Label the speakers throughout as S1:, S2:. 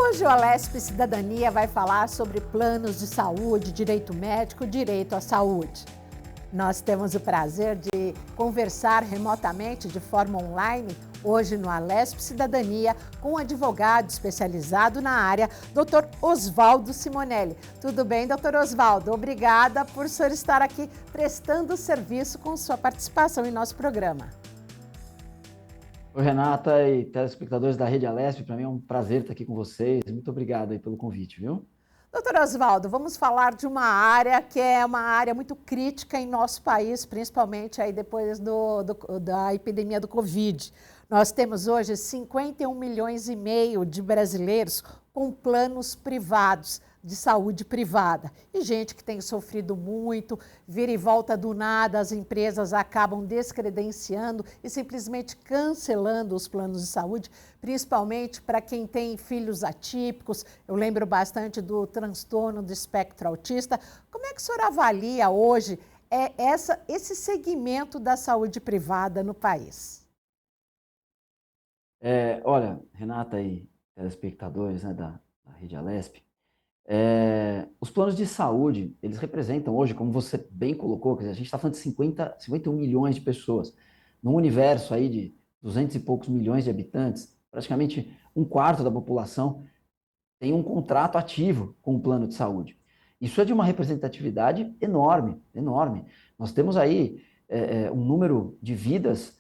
S1: Hoje o Alesp Cidadania vai falar sobre planos de saúde, direito médico, direito à saúde. Nós temos o prazer de conversar remotamente, de forma online, hoje no Alesp Cidadania, com um advogado especializado na área, Dr. Oswaldo Simonelli. Tudo bem, Dr. Oswaldo? Obrigada por o senhor estar aqui prestando serviço com sua participação em nosso programa.
S2: Oi, Renata e telespectadores da Rede Alesp, para mim é um prazer estar aqui com vocês. Muito obrigado aí pelo convite, viu?
S1: Doutor Oswaldo, vamos falar de uma área que é uma área muito crítica em nosso país, principalmente aí depois da epidemia do Covid. Nós temos hoje 51 milhões e meio de brasileiros com planos privados, de saúde privada. E gente que tem sofrido muito, vira e volta do nada, as empresas acabam descredenciando e simplesmente cancelando os planos de saúde, principalmente para quem tem filhos atípicos. Eu lembro bastante do transtorno do espectro autista. Como é que o senhor avalia hoje esse segmento da saúde privada no país?
S2: Olha, Renata e telespectadores, né, da Rede Alesp, os planos de saúde, eles representam hoje, como você bem colocou, quer dizer, a gente está falando de 51 milhões de pessoas, num universo aí de 200 e poucos milhões de habitantes, praticamente um quarto da população tem um contrato ativo com o plano de saúde. Isso é de uma representatividade enorme, enorme. Nós temos aí um número de vidas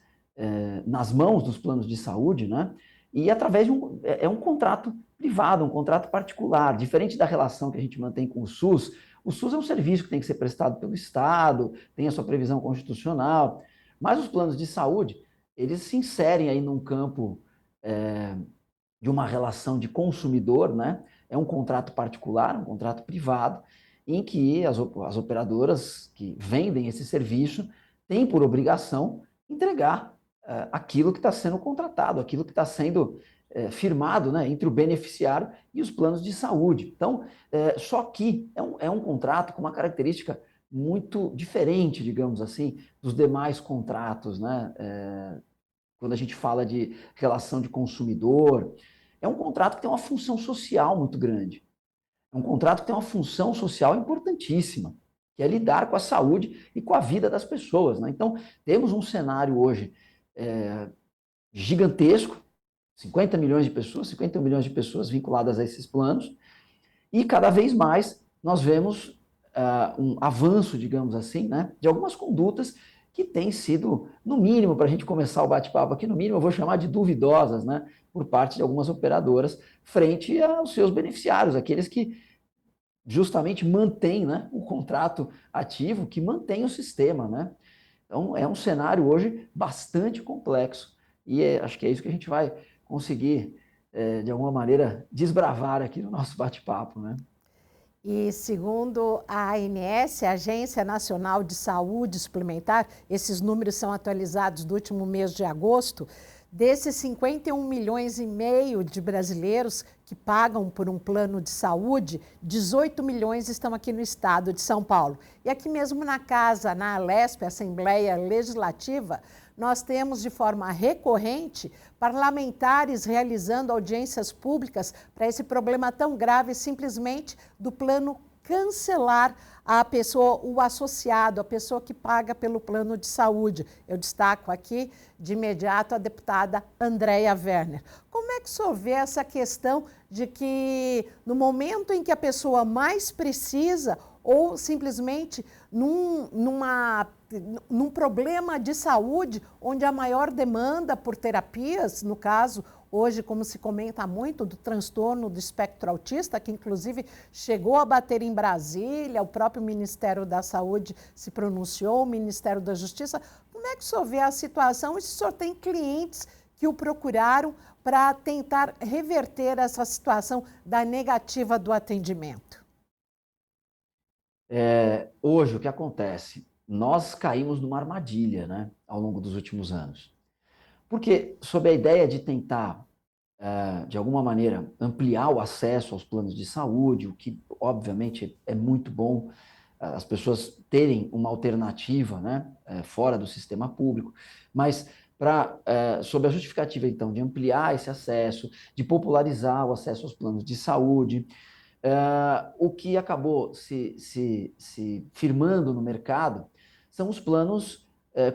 S2: nas mãos dos planos de saúde, né? E através de um contrato privado, um contrato particular, diferente da relação que a gente mantém com o SUS é um serviço que tem que ser prestado pelo Estado, tem a sua previsão constitucional, mas os planos de saúde, eles se inserem aí num campo de uma relação de consumidor, né? É um contrato particular, um contrato privado, em que as operadoras que vendem esse serviço têm por obrigação entregar aquilo que está sendo contratado, aquilo que está sendo firmado, né, entre o beneficiário e os planos de saúde. Então, só que é um contrato com uma característica muito diferente, digamos assim, dos demais contratos, né? Quando a gente fala de relação de consumidor, é um contrato que tem uma função social muito grande. É um contrato que tem uma função social importantíssima, que é lidar com a saúde e com a vida das pessoas, né? Então, temos um cenário hoje gigantesco, 50 milhões de pessoas, 51 milhões de pessoas vinculadas a esses planos, e cada vez mais nós vemos um avanço, digamos assim, né, de algumas condutas que têm sido, no mínimo, para a gente começar o bate-papo aqui, no mínimo eu vou chamar de duvidosas, né, por parte de algumas operadoras, frente aos seus beneficiários, aqueles que justamente mantêm, né, o contrato ativo, que mantém o sistema, né. Então, é um cenário hoje bastante complexo, e acho que é isso que a gente vai conseguir, de alguma maneira, desbravar aqui no nosso bate-papo, né.
S1: E segundo a ANS, a Agência Nacional de Saúde Suplementar, esses números são atualizados do último mês de agosto, desses 51 milhões e meio de brasileiros que pagam por um plano de saúde, 18 milhões estão aqui no estado de São Paulo. E aqui mesmo na casa, na Alesp, Assembleia Legislativa, nós temos de forma recorrente parlamentares realizando audiências públicas para esse problema tão grave, simplesmente do plano cancelar a pessoa, o associado, a pessoa que paga pelo plano de saúde. Eu destaco aqui, de imediato, a deputada Andréia Werner. Como é que o senhor vê essa questão de que, no momento em que a pessoa mais precisa, ou simplesmente num problema de saúde, onde a maior demanda por terapias, no caso, hoje, como se comenta muito, do transtorno do espectro autista, que inclusive chegou a bater em Brasília, o próprio Ministério da Saúde se pronunciou, o Ministério da Justiça. Como é que o senhor vê a situação e se o senhor tem clientes que o procuraram para tentar reverter essa situação da negativa do atendimento?
S2: Hoje, o que acontece? Nós caímos numa armadilha, né, ao longo dos últimos anos. Porque, sob a ideia de tentar, de alguma maneira, ampliar o acesso aos planos de saúde, o que, obviamente, é muito bom, as pessoas terem uma alternativa, né, fora do sistema público, mas sob a justificativa, então, de ampliar esse acesso, de popularizar o acesso aos planos de saúde. O que acabou se firmando no mercado são os planos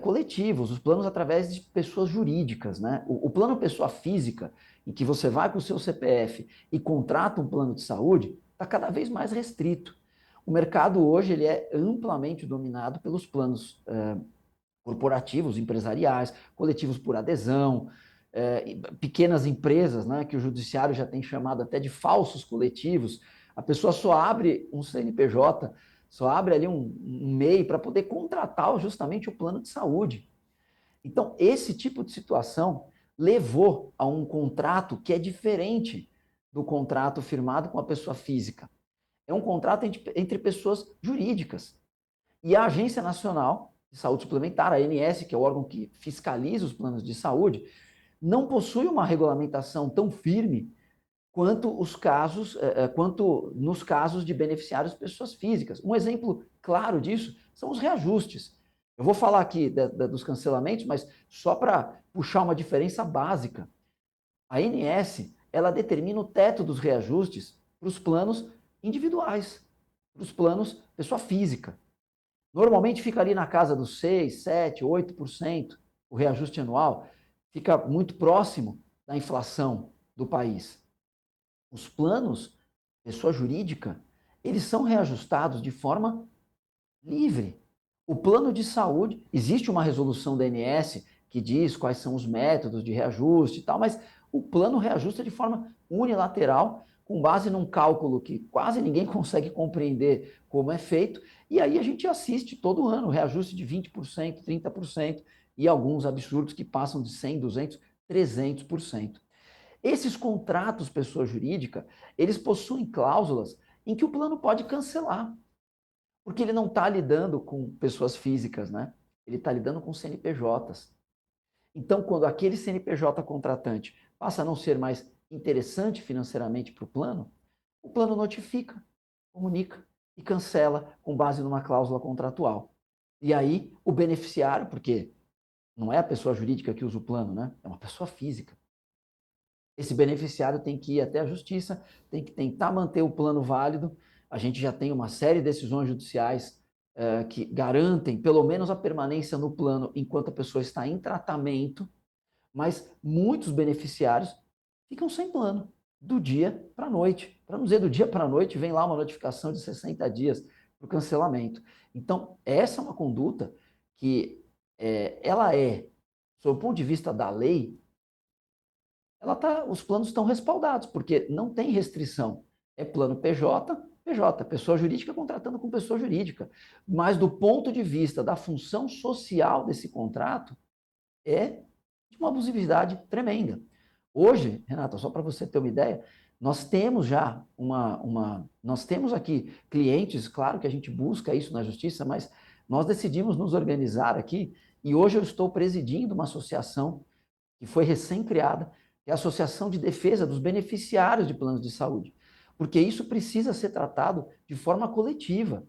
S2: coletivos, os planos através de pessoas jurídicas, né? O plano pessoa física, em que você vai com o seu CPF e contrata um plano de saúde, está cada vez mais restrito. O mercado hoje ele é amplamente dominado pelos planos corporativos, empresariais, coletivos por adesão, pequenas empresas, né, que o judiciário já tem chamado até de falsos coletivos. A pessoa só abre um CNPJ, só abre ali um MEI para poder contratar justamente o plano de saúde. Então, esse tipo de situação levou a um contrato que é diferente do contrato firmado com a pessoa física. É um contrato entre pessoas jurídicas. E a Agência Nacional de Saúde Suplementar, a ANS, que é o órgão que fiscaliza os planos de saúde, não possui uma regulamentação tão firme quanto nos casos de beneficiários pessoas físicas. Um exemplo claro disso são os reajustes. Eu vou falar aqui dos cancelamentos, mas só para puxar uma diferença básica. A ANS, ela determina o teto dos reajustes para os planos individuais, para os planos pessoa física. Normalmente fica ali na casa dos 6, 7, 8%, o reajuste anual, fica muito próximo da inflação do país. Os planos, pessoa jurídica, eles são reajustados de forma livre. O plano de saúde, existe uma resolução da ANS que diz quais são os métodos de reajuste e tal, mas o plano reajusta de forma unilateral, com base num cálculo que quase ninguém consegue compreender como é feito, e aí a gente assiste todo ano reajuste de 20%, 30%, e alguns absurdos que passam de 100%, 200%, 300%. Esses contratos pessoa jurídica, eles possuem cláusulas em que o plano pode cancelar, porque ele não está lidando com pessoas físicas, né? Ele está lidando com CNPJs. Então, quando aquele CNPJ contratante passa a não ser mais interessante financeiramente para o plano notifica, comunica e cancela com base numa cláusula contratual. E aí, o beneficiário, porque não é a pessoa jurídica que usa o plano, né? É uma pessoa física. Esse beneficiário tem que ir até a justiça, tem que tentar manter o plano válido. A gente já tem uma série de decisões judiciais que garantem pelo menos a permanência no plano enquanto a pessoa está em tratamento, mas muitos beneficiários ficam sem plano, do dia para a noite. Para não dizer do dia para a noite, vem lá uma notificação de 60 dias para o cancelamento. Então, essa é uma conduta que ela sob o ponto de vista da lei, os planos estão respaldados, porque não tem restrição. É plano PJ, PJ, pessoa jurídica contratando com pessoa jurídica. Mas do ponto de vista da função social desse contrato, é de uma abusividade tremenda. Hoje, Renata, só para você ter uma ideia, nós temos já nós temos aqui clientes, claro que a gente busca isso na justiça, mas nós decidimos nos organizar aqui e hoje eu estou presidindo uma associação que foi recém-criada, que é a Associação de Defesa dos Beneficiários de Planos de Saúde, porque isso precisa ser tratado de forma coletiva.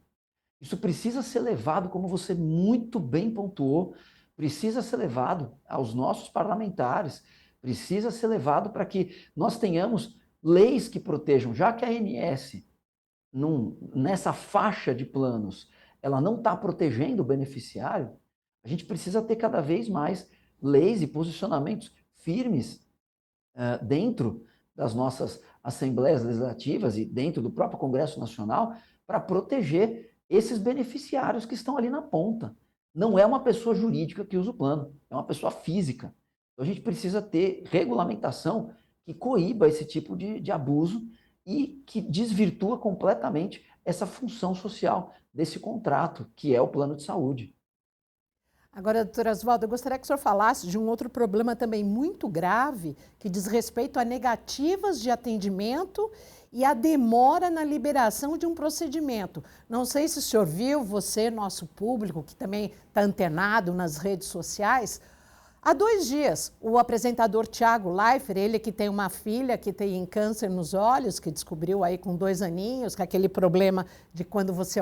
S2: Isso precisa ser levado, como você muito bem pontuou, precisa ser levado aos nossos parlamentares, precisa ser levado para que nós tenhamos leis que protejam, já que a ANS, nessa faixa de planos, ela não está protegendo o beneficiário, a gente precisa ter cada vez mais leis e posicionamentos firmes dentro das nossas assembleias legislativas e dentro do próprio Congresso Nacional para proteger esses beneficiários que estão ali na ponta. Não é uma pessoa jurídica que usa o plano, é uma pessoa física. Então a gente precisa ter regulamentação que coíba esse tipo de abuso e que desvirtua completamente essa função social desse contrato, que é o plano de saúde.
S1: Agora, doutora Oswaldo, eu gostaria que o senhor falasse de um outro problema também muito grave, que diz respeito a negativas de atendimento e a demora na liberação de um procedimento. Não sei se o senhor viu, você, nosso público, que também está antenado nas redes sociais, há 2 dias, o apresentador Thiago Leifert, ele que tem uma filha que tem câncer nos olhos, que descobriu aí com 2 aninhos, que é aquele problema de quando você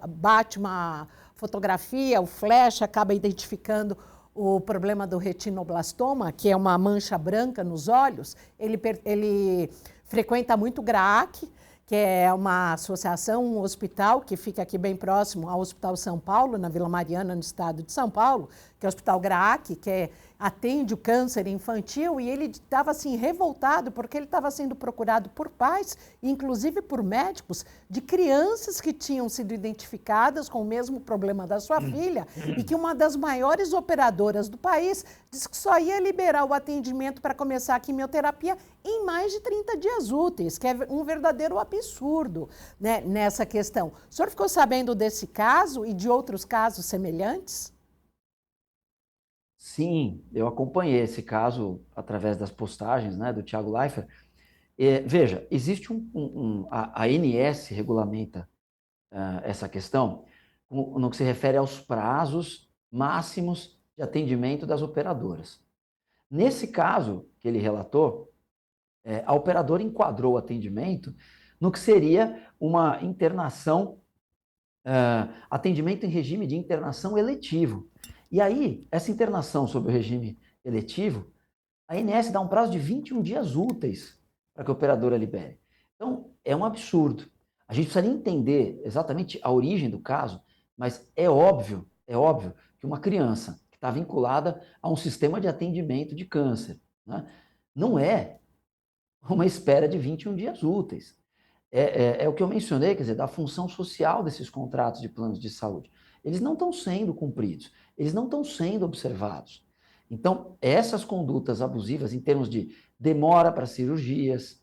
S1: bate uma fotografia, o flash acaba identificando o problema do retinoblastoma, que é uma mancha branca nos olhos, ele frequenta muito GRAAC, que é uma associação, um hospital que fica aqui bem próximo ao Hospital São Paulo, na Vila Mariana, no estado de São Paulo, que é o Hospital GRAAC, que atende o câncer infantil, e ele estava assim revoltado porque ele estava sendo procurado por pais, inclusive por médicos, de crianças que tinham sido identificadas com o mesmo problema da sua filha, e que uma das maiores operadoras do país disse que só ia liberar o atendimento para começar a quimioterapia em mais de 30 dias úteis, que é um verdadeiro absurdo, né, nessa questão. O senhor ficou sabendo desse caso e de outros casos semelhantes?
S2: Sim, eu acompanhei esse caso através das postagens, né, do Thiago Leifert. Veja, existe a ANS regulamenta essa questão no que se refere aos prazos máximos de atendimento das operadoras. Nesse caso que ele relatou, a operadora enquadrou o atendimento no que seria uma internação, atendimento em regime de internação eletivo. E aí, essa internação sob o regime eletivo, a ANS dá um prazo de 21 dias úteis para que a operadora libere. Então, é um absurdo. A gente precisa entender exatamente a origem do caso, mas é óbvio que uma criança que está vinculada a um sistema de atendimento de câncer, né, não é uma espera de 21 dias úteis. É o que eu mencionei, quer dizer, da função social desses contratos de planos de saúde. Eles não estão sendo cumpridos, eles não estão sendo observados. Então, essas condutas abusivas em termos de demora para cirurgias,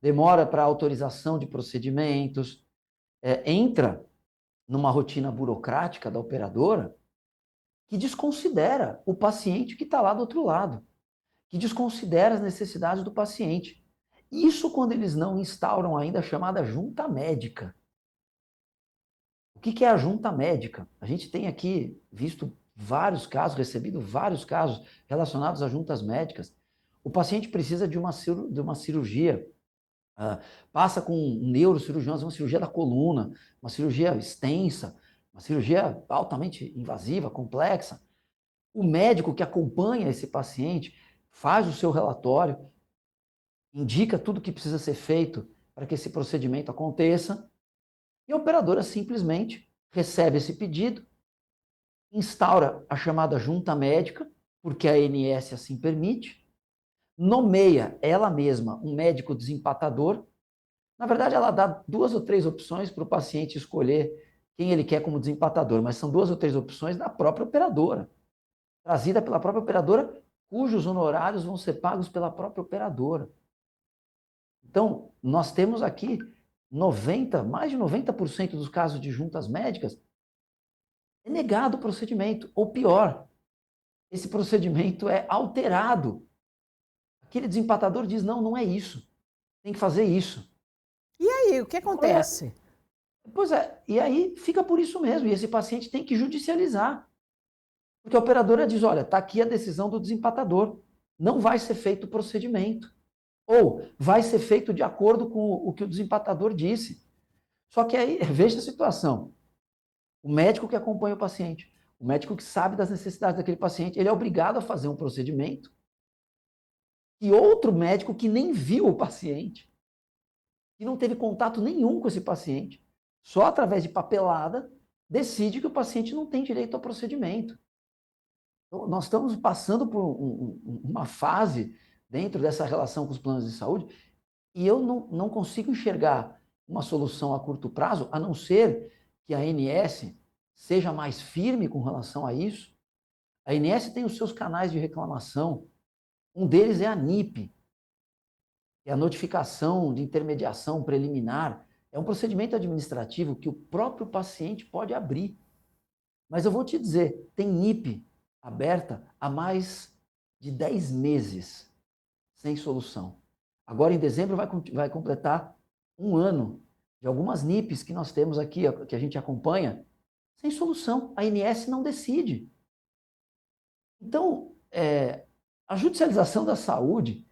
S2: demora para autorização de procedimentos, entra numa rotina burocrática da operadora que desconsidera o paciente que está lá do outro lado, que desconsidera as necessidades do paciente. Isso quando eles não instauram ainda a chamada junta médica. O que é a junta médica? A gente tem aqui visto vários casos, recebido vários casos relacionados a juntas médicas. O paciente precisa de uma cirurgia, passa com um neurocirurgião, uma cirurgia da coluna, uma cirurgia extensa, uma cirurgia altamente invasiva, complexa. O médico que acompanha esse paciente faz o seu relatório, indica tudo que precisa ser feito para que esse procedimento aconteça, e a operadora simplesmente recebe esse pedido, instaura a chamada junta médica, porque a ANS assim permite, nomeia ela mesma um médico desempatador. Na verdade, ela dá 2 ou 3 opções para o paciente escolher quem ele quer como desempatador, mas são 2 ou 3 opções da própria operadora, trazida pela própria operadora, cujos honorários vão ser pagos pela própria operadora. Então, nós temos aqui mais de 90% dos casos de juntas médicas é negado o procedimento, ou pior, esse procedimento é alterado. Aquele desempatador diz, não, não é isso, tem que fazer isso.
S1: E aí, o que acontece?
S2: Pois é, e aí fica por isso mesmo, e esse paciente tem que judicializar. Porque a operadora diz, olha, está aqui a decisão do desempatador, não vai ser feito o procedimento. Ou vai ser feito de acordo com o que o desempatador disse. Só que aí, veja a situação. O médico que acompanha o paciente, o médico que sabe das necessidades daquele paciente, ele é obrigado a fazer um procedimento. E outro médico que nem viu o paciente, que não teve contato nenhum com esse paciente, só através de papelada, decide que o paciente não tem direito ao procedimento. Então, nós estamos passando por uma fase dentro dessa relação com os planos de saúde e eu não consigo enxergar uma solução a curto prazo, a não ser que a ANS seja mais firme com relação a isso. A ANS tem os seus canais de reclamação. Um deles é a NIP, que é a notificação de intermediação preliminar. É um procedimento administrativo que o próprio paciente pode abrir. Mas eu vou te dizer, tem NIP aberta há mais de 10 meses, sem solução. Agora, em dezembro, vai completar 1 ano de algumas NIPs que nós temos aqui, que a gente acompanha, sem solução. A ANS não decide. Então, a judicialização da saúde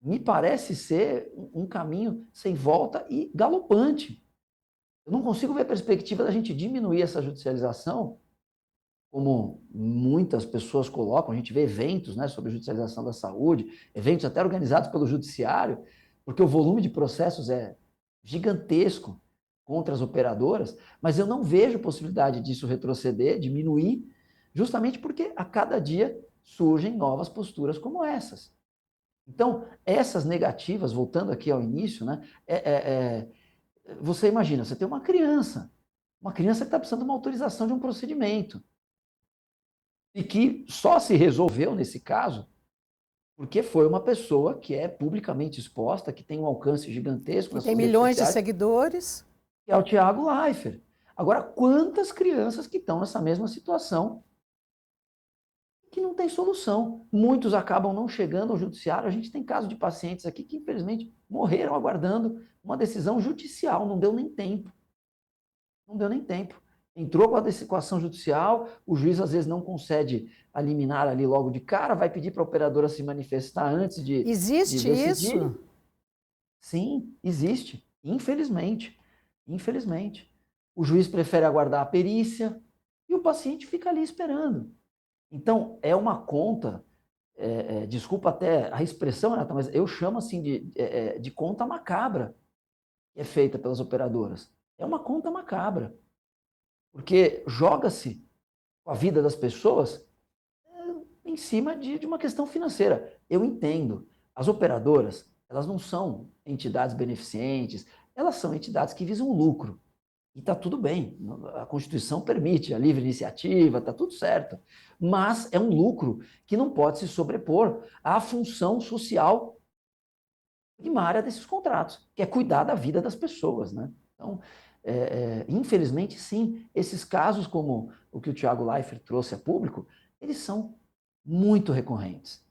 S2: me parece ser um caminho sem volta e galopante. Eu não consigo ver a perspectiva da gente diminuir essa judicialização como muitas pessoas colocam, a gente vê eventos, né, sobre judicialização da saúde, eventos até organizados pelo judiciário, porque o volume de processos é gigantesco contra as operadoras, mas eu não vejo possibilidade disso retroceder, diminuir, justamente porque a cada dia surgem novas posturas como essas. Então, essas negativas, voltando aqui ao início, né, você imagina, você tem uma criança que está precisando de uma autorização de um procedimento, e que só se resolveu nesse caso porque foi uma pessoa que é publicamente exposta, que tem um alcance gigantesco
S1: Que
S2: nas
S1: tem
S2: suas redes
S1: milhões de
S2: sociais,
S1: seguidores.
S2: que é o Thiago Leifert. Agora, quantas crianças que estão nessa mesma situação que não tem solução? Muitos acabam não chegando ao judiciário. A gente tem casos de pacientes aqui que, infelizmente, morreram aguardando uma decisão judicial, não deu nem tempo. Não deu nem tempo. Entrou com a ação judicial, o juiz às vezes não concede a liminar ali logo de cara, vai pedir para a operadora se manifestar antes de
S1: Existe
S2: decidir.
S1: isso?
S2: Sim, existe. Infelizmente. Infelizmente. O juiz prefere aguardar a perícia e o paciente fica ali esperando. Então, é uma conta, desculpa até a expressão, Renata, mas eu chamo assim de conta macabra que é feita pelas operadoras. É uma conta macabra. Porque joga-se com a vida das pessoas em cima de uma questão financeira. Eu entendo. As operadoras, elas não são entidades beneficentes, elas são entidades que visam lucro. E está tudo bem. A Constituição permite a livre iniciativa, está tudo certo. Mas é um lucro que não pode se sobrepor à função social primária desses contratos, que é cuidar da vida das pessoas, né? Então, infelizmente, sim, esses casos como o que o Thiago Leifert trouxe a público, eles são muito recorrentes,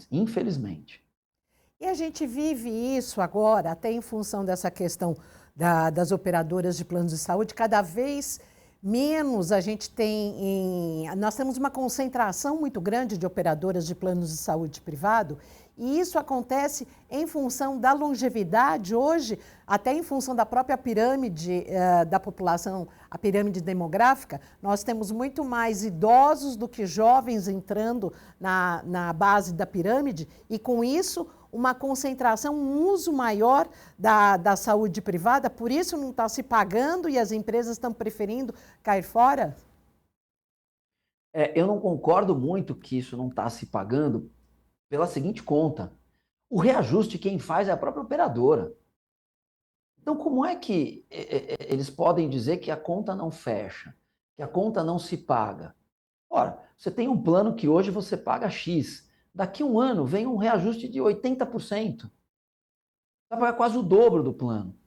S2: infelizmente.
S1: E a gente vive isso agora, até em função dessa questão das operadoras de planos de saúde, cada vez menos a gente tem. Nós temos uma concentração muito grande de operadoras de planos de saúde privado, e isso acontece em função da longevidade, hoje, até em função da própria pirâmide da população, a pirâmide demográfica, nós temos muito mais idosos do que jovens entrando na base da pirâmide, e com isso uma concentração, um uso maior da saúde privada, por isso não está se pagando e as empresas estão preferindo cair fora?
S2: Eu não concordo muito que isso não está se pagando pela seguinte conta. O reajuste quem faz é a própria operadora. Então, como é que eles podem dizer que a conta não fecha, que a conta não se paga? Ora, você tem um plano que hoje você paga X, daqui a um ano vem um reajuste de 80%. Vai pagar quase o dobro do plano.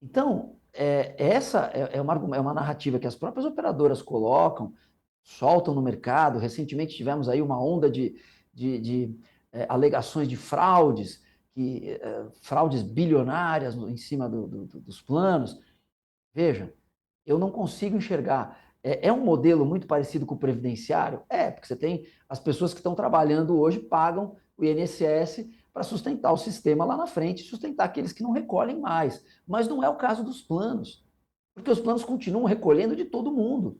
S2: Então, essa é uma narrativa que as próprias operadoras colocam, soltam no mercado. Recentemente tivemos aí uma onda de alegações de fraudes, fraudes bilionárias em cima dos planos. Veja, eu não consigo enxergar. É um modelo muito parecido com o previdenciário? Porque você tem as pessoas que estão trabalhando hoje pagam o INSS para sustentar o sistema lá na frente, sustentar aqueles que não recolhem mais. Mas não é o caso dos planos, porque os planos continuam recolhendo de todo mundo.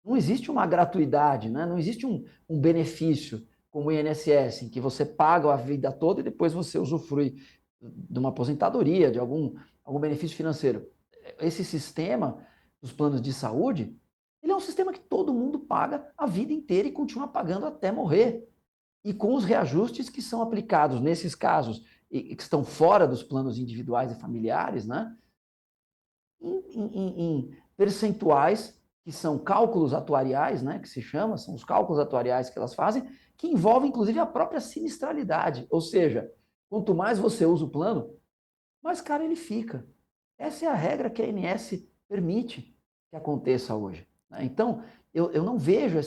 S2: Não existe uma gratuidade, né? Não existe um benefício como o INSS, em que você paga a vida toda e depois você usufrui de uma aposentadoria, de algum benefício financeiro. Esse sistema dos planos de saúde, ele é um sistema que todo mundo paga a vida inteira e continua pagando até morrer. E com os reajustes que são aplicados nesses casos e que estão fora dos planos individuais e familiares, né? Em percentuais que são cálculos atuariais, né, que se chama, são os cálculos atuariais que elas fazem, que envolvem inclusive a própria sinistralidade, ou seja, quanto mais você usa o plano, mais caro ele fica. Essa é a regra que a ANS permite que aconteça hoje. Né? Então, eu não vejo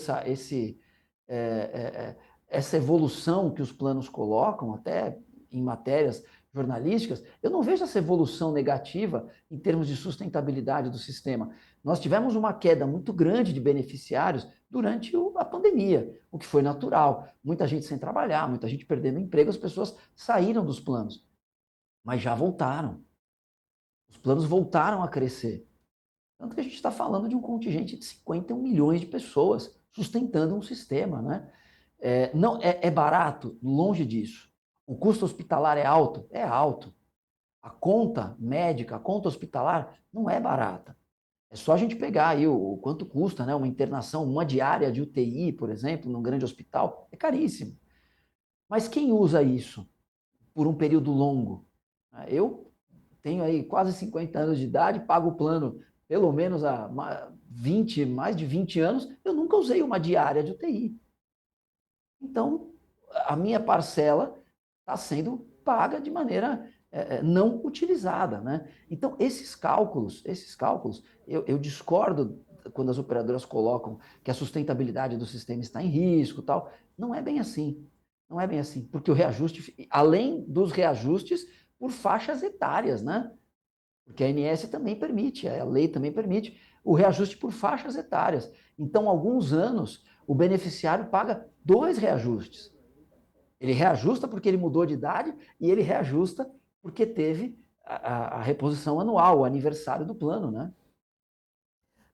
S2: essa evolução que os planos colocam, até em matérias jornalísticas, eu não vejo essa evolução negativa em termos de sustentabilidade do sistema. Nós tivemos uma queda muito grande de beneficiários durante a pandemia, o que foi natural. Muita gente sem trabalhar, muita gente perdendo emprego, as pessoas saíram dos planos, mas já voltaram. Os planos voltaram a crescer. Tanto que a gente está falando de um contingente de 51 milhões de pessoas sustentando um sistema, né? Não é barato? Longe disso. O custo hospitalar é alto? É alto. A conta médica, a conta hospitalar não é barata. É só a gente pegar aí o quanto custa, né, uma internação, uma diária de UTI, por exemplo, num grande hospital, é caríssimo. Mas quem usa isso por um período longo? Eu tenho aí quase 50 anos de idade, pago o plano pelo menos há mais de 20 anos, eu nunca usei uma diária de UTI. Então, a minha parcela está sendo paga de maneira não utilizada, né? Então, esses cálculos, eu discordo quando as operadoras colocam que a sustentabilidade do sistema está em risco, tal. Não é bem assim. Não é bem assim, porque o reajuste, além dos reajustes por faixas etárias, né? Porque a ANS também permite, a lei também permite o reajuste por faixas etárias. Então, alguns anos, o beneficiário paga 2 reajustes. Ele reajusta porque ele mudou de idade e ele reajusta porque teve a reposição anual, o aniversário do plano, né?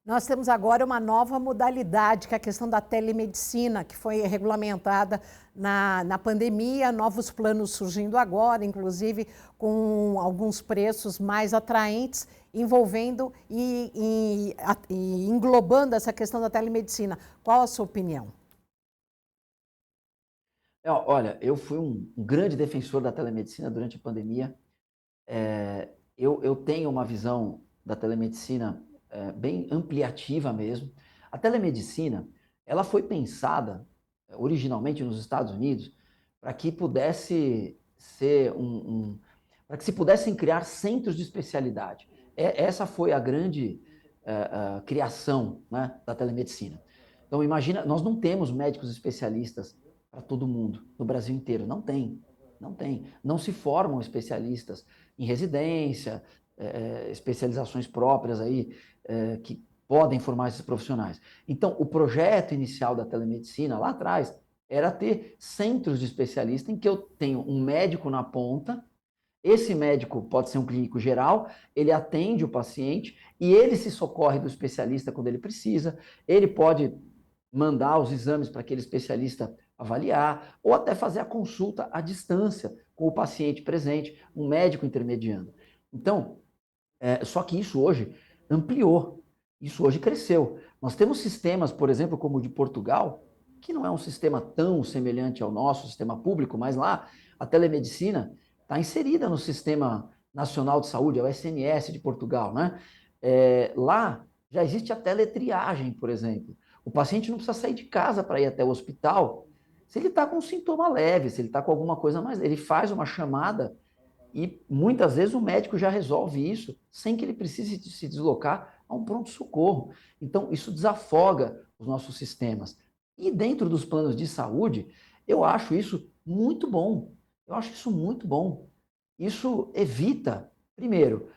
S1: Nós temos agora uma nova modalidade, que é a questão da telemedicina, que foi regulamentada na pandemia, novos planos surgindo agora, inclusive com alguns preços mais atraentes, envolvendo e englobando essa questão da telemedicina. Qual a sua opinião?
S2: Olha, eu fui um grande defensor da telemedicina durante a pandemia. Eu tenho uma visão da telemedicina bem ampliativa mesmo. A telemedicina, ela foi pensada originalmente nos Estados Unidos para que pudesse ser para que se pudessem criar centros de especialidade. Essa foi a grande criação, né, da telemedicina. Então imagina, nós não temos médicos especialistas para todo mundo no Brasil inteiro, não tem, não tem, não se formam especialistas em residência, especializações próprias aí, que podem formar esses profissionais. Então, o projeto inicial da telemedicina, lá atrás, era ter centros de especialista em que eu tenho um médico na ponta, esse médico pode ser um clínico geral, ele atende o paciente e ele se socorre do especialista quando ele precisa, ele pode mandar os exames para aquele especialista avaliar, ou até fazer a consulta à distância com o paciente presente, um médico intermediando. Então, só que isso hoje ampliou, isso hoje cresceu. Nós temos sistemas, por exemplo, como o de Portugal, que não é um sistema tão semelhante ao nosso sistema público, mas lá a telemedicina está inserida no Sistema Nacional de Saúde, é o SNS de Portugal, né? Lá já existe a teletriagem, por exemplo. O paciente não precisa sair de casa para ir até o hospital. Se ele está com um sintoma leve, se ele está com alguma coisa mais, ele faz uma chamada e muitas vezes o médico já resolve isso sem que ele precise se deslocar a um pronto-socorro. Então, isso desafoga os nossos sistemas. E dentro dos planos de saúde, eu acho isso muito bom. Eu acho isso muito bom. Isso evita, primeiro,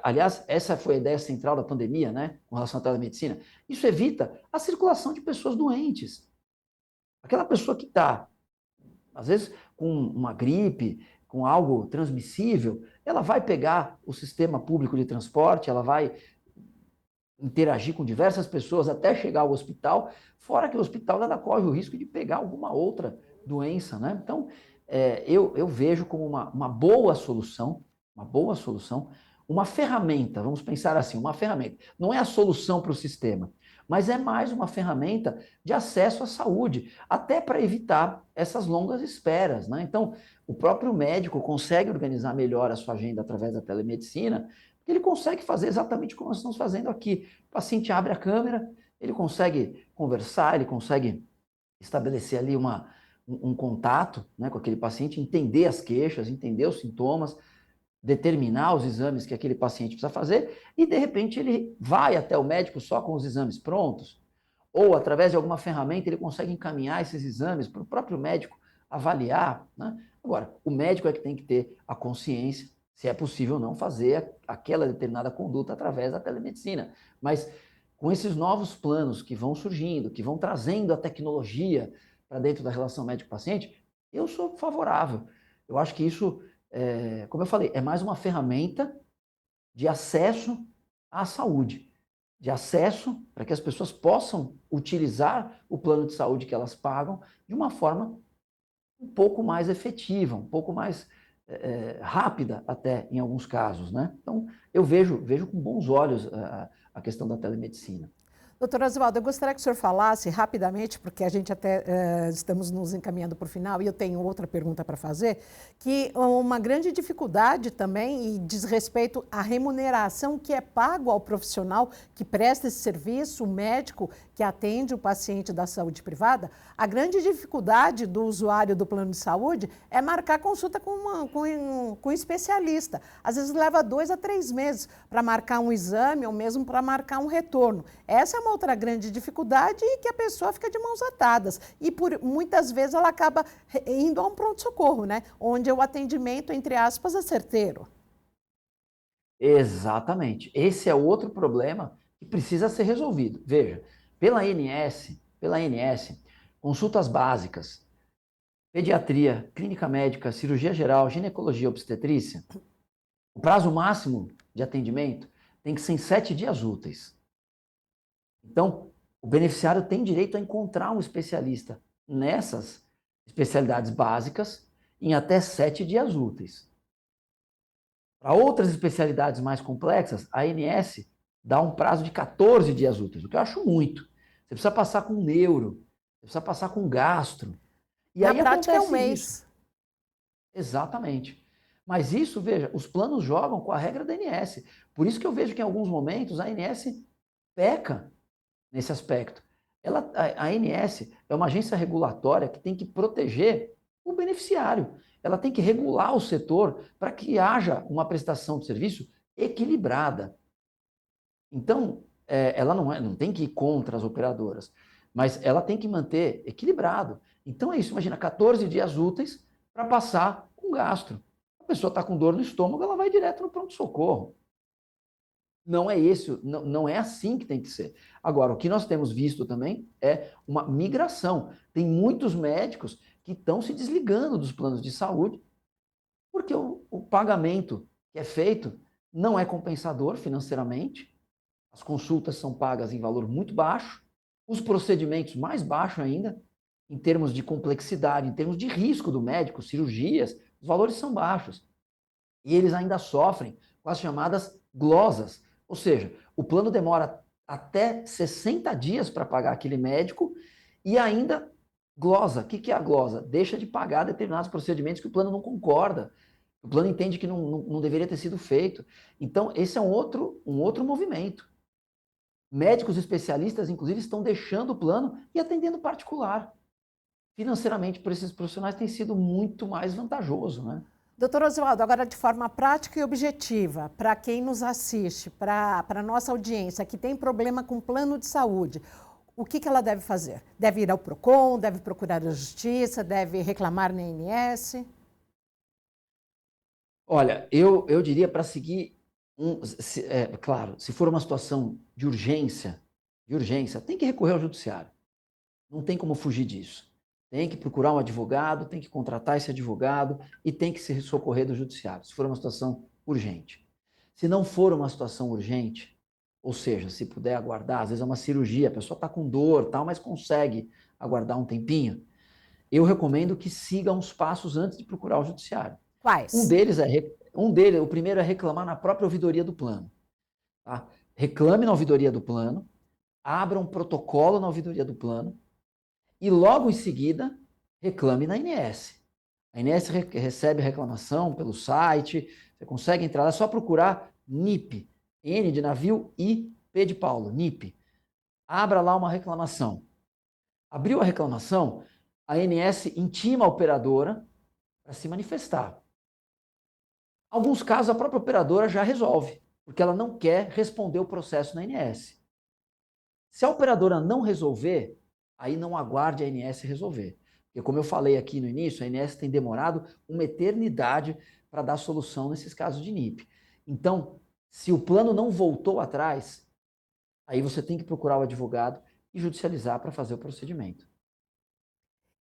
S2: aliás, essa foi a ideia central da pandemia, né, com relação à telemedicina. Isso evita a circulação de pessoas doentes. Aquela pessoa que está, às vezes, com uma gripe, com algo transmissível, ela vai pegar o sistema público de transporte, ela vai interagir com diversas pessoas até chegar ao hospital, fora que o hospital ainda corre o risco de pegar alguma outra doença, né? Então, eu vejo como uma boa solução, uma ferramenta, vamos pensar assim, uma ferramenta. Não é a solução para o sistema, mas é mais uma ferramenta de acesso à saúde, até para evitar essas longas esperas, né? Então, o próprio médico consegue organizar melhor a sua agenda através da telemedicina, porque ele consegue fazer exatamente como nós estamos fazendo aqui. O paciente abre a câmera, ele consegue conversar, ele consegue estabelecer ali um contato, né, com aquele paciente, entender as queixas, entender os sintomas, determinar os exames que aquele paciente precisa fazer e, de repente, ele vai até o médico só com os exames prontos, ou através de alguma ferramenta ele consegue encaminhar esses exames para o próprio médico avaliar, né? Agora, o médico é que tem que ter a consciência se é possível ou não fazer aquela determinada conduta através da telemedicina. Mas com esses novos planos que vão surgindo, que vão trazendo a tecnologia para dentro da relação médico-paciente, eu sou favorável. Eu acho que isso, como eu falei, é mais uma ferramenta de acesso à saúde. de acesso para que as pessoas possam utilizar o plano de saúde que elas pagam de uma forma um pouco mais efetiva, um pouco mais rápida até em alguns casos, né? Então, eu vejo com bons olhos a questão da telemedicina.
S1: Doutor Oswaldo, eu gostaria que o senhor falasse rapidamente, porque a gente até estamos nos encaminhando para o final, e eu tenho outra pergunta para fazer, que uma grande dificuldade também, e diz respeito à remuneração que é pago ao profissional que presta esse serviço, o médico que atende o paciente da saúde privada, a grande dificuldade do usuário do plano de saúde é marcar consulta com um especialista. Às vezes leva 2 a 3 meses para marcar um exame ou mesmo para marcar um retorno. Essa é uma outra grande dificuldade e que a pessoa fica de mãos atadas. E muitas vezes ela acaba indo a um pronto-socorro, né? Onde o atendimento, entre aspas, é certeiro.
S2: Exatamente. Esse é outro problema que precisa ser resolvido. Veja, pela ANS, consultas básicas, pediatria, clínica médica, cirurgia geral, ginecologia, obstetrícia, o prazo máximo de atendimento tem que ser em 7 dias úteis. Então, o beneficiário tem direito a encontrar um especialista nessas especialidades básicas em até 7 dias úteis. Para outras especialidades mais complexas, a ANS dá um prazo de 14 dias úteis, o que eu acho muito. Você precisa passar com neuro, você precisa passar com gastro. E
S1: Na
S2: aí
S1: prática é um
S2: acontece isso.
S1: mês.
S2: Exatamente. Mas isso, veja, os planos jogam com a regra da ANS. Por isso que eu vejo que em alguns momentos a ANS peca nesse aspecto. A ANS é uma agência regulatória que tem que proteger o beneficiário. Ela tem que regular o setor para que haja uma prestação de serviço equilibrada. Então, ela não tem que ir contra as operadoras, mas ela tem que manter equilibrado. Então é isso, imagina, 14 dias úteis para passar com gastro. A pessoa está com dor no estômago, ela vai direto no pronto-socorro. Não é esse, não é assim que tem que ser. Agora, o que nós temos visto também é uma migração. Tem muitos médicos que estão se desligando dos planos de saúde porque o pagamento que é feito não é compensador financeiramente, as consultas são pagas em valor muito baixo, os procedimentos mais baixo ainda, em termos de complexidade, em termos de risco do médico, cirurgias, os valores são baixos. E eles ainda sofrem com as chamadas glosas, ou seja, o plano demora até 60 dias para pagar aquele médico e ainda glosa. O que é a glosa? Deixa de pagar determinados procedimentos que o plano não concorda. O plano entende que não deveria ter sido feito. Então, esse é um outro movimento. Médicos especialistas, inclusive, estão deixando o plano e atendendo particular. Financeiramente, para esses profissionais, tem sido muito mais vantajoso, né?
S1: Doutor Oswaldo, agora de forma prática e objetiva, para quem nos assiste, para a nossa audiência que tem problema com plano de saúde, o que ela deve fazer? Deve ir ao PROCON, deve procurar a justiça, deve reclamar na ANS?
S2: Olha, eu diria para seguir, claro, se for uma situação de urgência, tem que recorrer ao judiciário. Não tem como fugir disso. Tem que procurar um advogado, tem que contratar esse advogado e tem que se socorrer do judiciário, se for uma situação urgente. Se não for uma situação urgente, ou seja, se puder aguardar, às vezes é uma cirurgia, a pessoa está com dor, tal, mas consegue aguardar um tempinho, eu recomendo que siga uns passos antes de procurar o judiciário.
S1: Quais?
S2: O primeiro é reclamar na própria ouvidoria do plano. Tá? Reclame na ouvidoria do plano, abra um protocolo na ouvidoria do plano e logo em seguida reclame na ANS. A ANS recebe reclamação pelo site, você consegue entrar, é só procurar NIP, N de navio e P de Paulo, NIP. Abra lá uma reclamação. Abriu a reclamação, a ANS intima a operadora para se manifestar. Alguns casos a própria operadora já resolve, porque ela não quer responder o processo na ANS. Se a operadora não resolver, aí não aguarde a ANS resolver. Porque, como eu falei aqui no início, a ANS tem demorado uma eternidade para dar solução nesses casos de NIP. Então, se o plano não voltou atrás, aí você tem que procurar o advogado e judicializar para fazer o procedimento.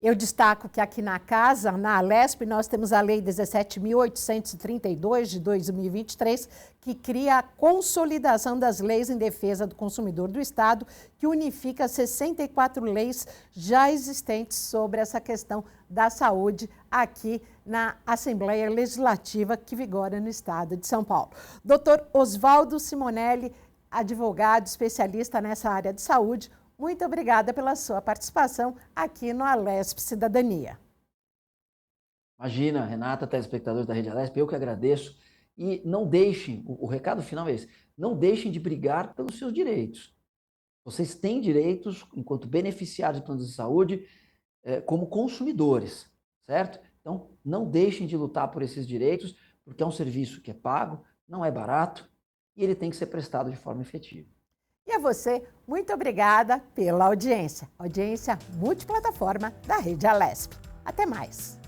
S1: Eu destaco que aqui na casa, na Alesp, nós temos a Lei 17.832 de 2023, que cria a consolidação das leis em defesa do consumidor do Estado, que unifica 64 leis já existentes sobre essa questão da saúde aqui na Assembleia Legislativa que vigora no Estado de São Paulo. Dr. Oswaldo Simonelli, advogado especialista nessa área de saúde, muito obrigada pela sua participação aqui no Alesp Cidadania.
S2: Imagina, Renata, telespectadores da Rede Alesp, eu que agradeço. E não deixem, o recado final é esse, não deixem de brigar pelos seus direitos. Vocês têm direitos, enquanto beneficiários de planos de saúde, como consumidores, certo? Então, não deixem de lutar por esses direitos, porque é um serviço que é pago, não é barato, e ele tem que ser prestado de forma efetiva.
S1: E a você, muito obrigada pela audiência. Audiência multiplataforma da Rede Alesp. Até mais!